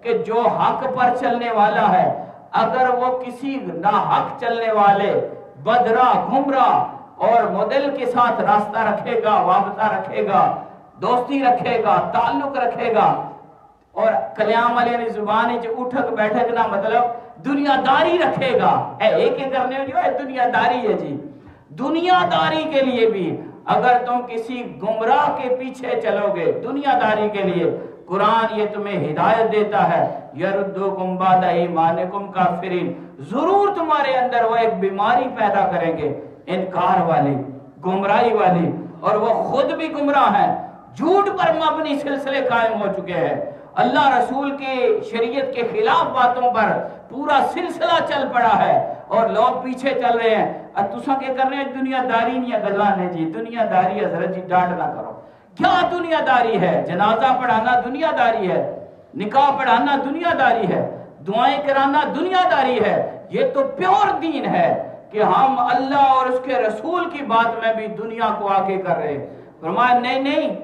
کہ جو حق پر چلنے والا ہے اگر وہ کسی ناحق چلنے والے بدراہ گمراہ اور مدل کے ساتھ راستہ رکھے گا، وابطہ رکھے گا، دوستی رکھے گا، تعلق رکھے گا، اور کلیام علیہ نے زبانی جو اٹھک بیٹھک نہ مطلب دنیا داری رکھے گا، ایک ہی کرنے ہو جو ہے دنیا داری ہے جی، دنیا داری کے لیے بھی اگر تم کسی گمراہ کے پیچھے چلو گے دنیا داری کے لیے، قرآن یہ تمہیں ہدایت دیتا ہے یردوکم بعد ایمانکم کافرین، ضرور تمہارے اندر وہ ایک بیماری پیدا کریں گے، انکار والی، گمراہی والی، اور وہ خود بھی گمراہ ہیں، جھوٹ پر مبنی سلسلے قائم ہو چکے ہیں، اللہ رسول کی شریعت کے خلاف باتوں پر پورا سلسلہ چل پڑا ہے اور لوگ پیچھے چل رہے ہیں۔ تساں کے کر رہے ہیں دنیا داری نہیں گلان ہے جی، دنیا داری ہے، حضرت جی ڈانٹ نہ کرو، کیا دنیا داری ہے؟ جنازہ پڑھانا دنیا داری ہے، نکاح پڑھانا دنیا داری ہے، دعائیں کرانا دنیا داری ہے، یہ تو پیور دین ہے کہ ہم اللہ اور اس کے رسول کی بات میں بھی دنیا کو آگے کر رہے ہیں۔ فرمایا نہیں،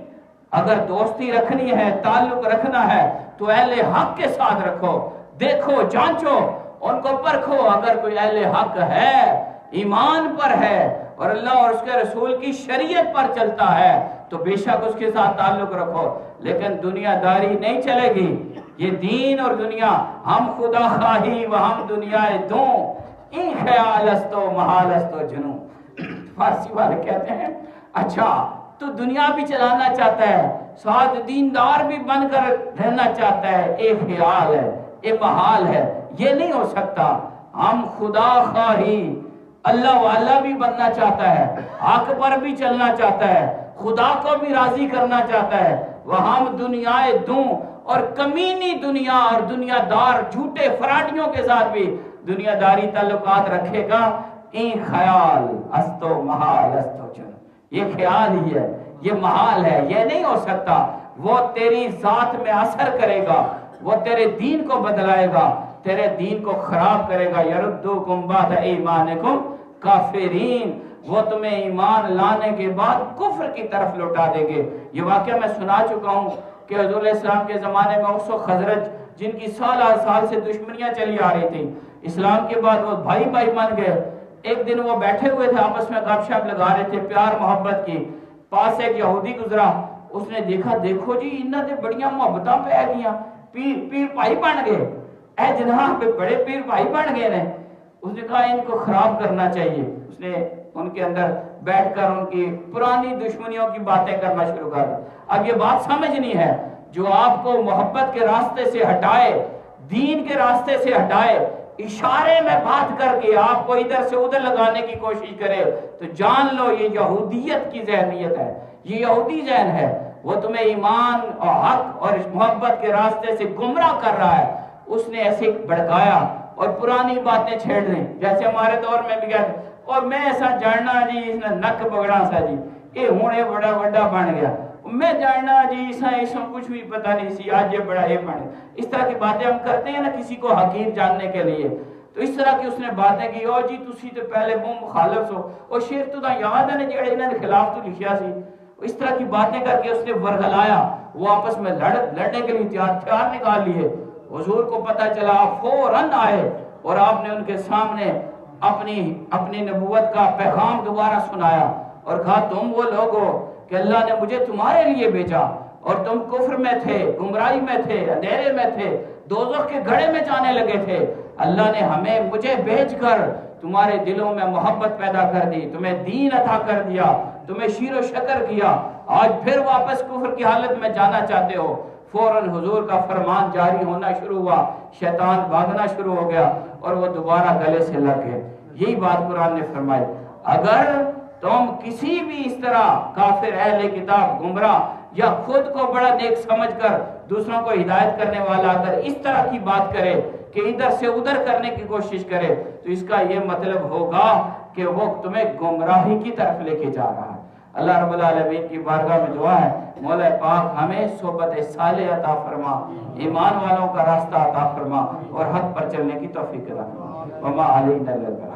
اگر دوستی رکھنی ہے، تعلق رکھنا ہے تو اہل حق کے ساتھ رکھو، دیکھو جانچو ان کو پرکھو، اگر کوئی اہل حق ہے، ایمان پر ہے اور اللہ اور اس کے رسول کی شریعت پر چلتا ہے تو بے شک اس کے ساتھ تعلق رکھو، لیکن دنیا داری نہیں چلے گی۔ یہ دین اور دنیا، ہم خدا خواہی و ہم دنیا دوں، این خیال استو محال استو جنوں، فارسی والے کہتے ہیں اچھا تو دنیا بھی چلانا چاہتا ہے، ساتھ دیندار بھی بن کر رہنا چاہتا ہے، ایک خیال ہے، ایک محال ہے، یہ نہیں ہو سکتا۔ ہم خدا خواہی، اللہ والا بھی بننا چاہتا ہے، حق پر بھی چلنا چاہتا ہے، خدا کو بھی راضی کرنا چاہتا ہے، وہ ہم دنیا دوں، اور کمینی دنیا اور دنیا دار جھوٹے فراڈیوں کے ساتھ بھی دنیا داری تعلقات رکھے گا، این خیال استو محال استو چن، یہ خیال ہی ہے، یہ محال ہے، یہ نہیں ہو سکتا۔ وہ تیری ذات میں اثر کرے گا، وہ تیرے دین کو بدلائے گا، تیرے دین کو خراب کرے گا۔ یردوکم بعد ایمانکم کافرین، وہ تمہیں ایمان لانے کے بعد کفر کی طرف لوٹا دیں گے۔ یہ واقعہ میں سنا چکا ہوں کہ حضور علیہ السلام کے زمانے میں اوس و خزرج جن کی سال سال سے دشمنیاں چلی آ رہی تھیں، اسلام کے بعد وہ بھائی بن گئے۔ ایک دن وہ بیٹھے ہوئے تھے، آپس میں گپ شپ لگا رہے تھے پیار محبت کی، پاس ایک یہودی گزرا، اس نے دیکھا دیکھو جی انہاں دے بڑیاں محبتاں پہ گیاں، پیر بھائی بن گئے، اے جناب بڑے پیر بھائی بن گئے نے۔ اس نے کہا ان کو خراب کرنا چاہیے، اس نے ان کے اندر بیٹھ کر ان کی پرانی دشمنیوں کی باتیں کرنا شروع کر دی۔ اب یہ بات سمجھنی ہے، جو آپ کو محبت کے راستے سے ہٹائے، دین کے راستے سے ہٹائے، اشارے میں بات کر کے آپ کو ادھر سے ادھر لگانے کی کوشش کرے تو جان لو یہ یہودیت کی ذہنیت ہے، یہ یہودی ذہن ہے، وہ تمہیں ایمان اور حق اور محبت کے راستے سے گمراہ کر رہا ہے۔ اس نے ایسے بھڑکایا اور پرانی باتیں چھیڑ دیں، جیسے ہمارے دور میں بھی کہتے ہیں اور میں ایسا جاننا جی اس نے نک بگڑا سا جی، یہ ہونے بڑا بڑا بن گیا، میں جاننا جی ایسا کچھ بھی پتہ نہیں سی، آج یہ بڑا یہ بن گیا۔ اس طرح کی باتیں ہم کرتے ہیں نا کسی کو حقیر جاننے کے لیے، تو اس طرح کی اس نے باتیں کی، او جی تسی تو پہلے وہ مخالف ہو، اور شیر تو دا یاد ہے نا جڑے انہوں نے خلاف تو لکھیا سی، اس طرح کی باتیں کر کے اس نے ورگلایا، وہ آپس میں لڑنے کے لیے ہتھیار نکال لیے۔ حضور کو پتہ چلا، فوراً آئے اور آپ نے ان کے سامنے اپنی نبوت کا پیغام دوبارہ سنایا اور کہا تم وہ لوگ ہو کہ اللہ نے مجھے تمہارے لیے بھیجا، اور تم کفر میں تھے، گمراہی میں تھے، اندھیرے میں تھے، دوزخ کے گڑھے میں جانے لگے تھے، اللہ نے مجھے بھیج کر تمہارے دلوں میں محبت پیدا کر دی، تمہیں دین عطا کر دیا، تمہیں شیر و شکر کیا، آج پھر واپس کفر کی حالت میں جانا چاہتے ہو۔ فوراً حضور کا فرمان جاری ہونا شروع ہوا، شیطان بھاگنا شروع ہو گیا اور وہ دوبارہ گلے سے لگ گئے۔ یہی بات قرآن نے فرمائی، اگر تم کسی بھی اس طرح کافر اہل کتاب گمراہ یا خود کو بڑا نیک سمجھ کر دوسروں کو ہدایت کرنے والا اگر اس طرح کی بات کرے کہ ادھر سے ادھر کرنے کی کوشش کرے تو اس کا یہ مطلب ہوگا کہ وہ تمہیں گمراہی کی طرف لے کے جا رہا ہے۔ اللہ رب العالمین کی بارگاہ میں دعا ہے مولا پاک ہمیں صحبت صالح عطا فرما، ایمان والوں کا راستہ عطا فرما اور حق پر چلنے کی توفیق عطا فرما۔ وما علینا الا البلاغ۔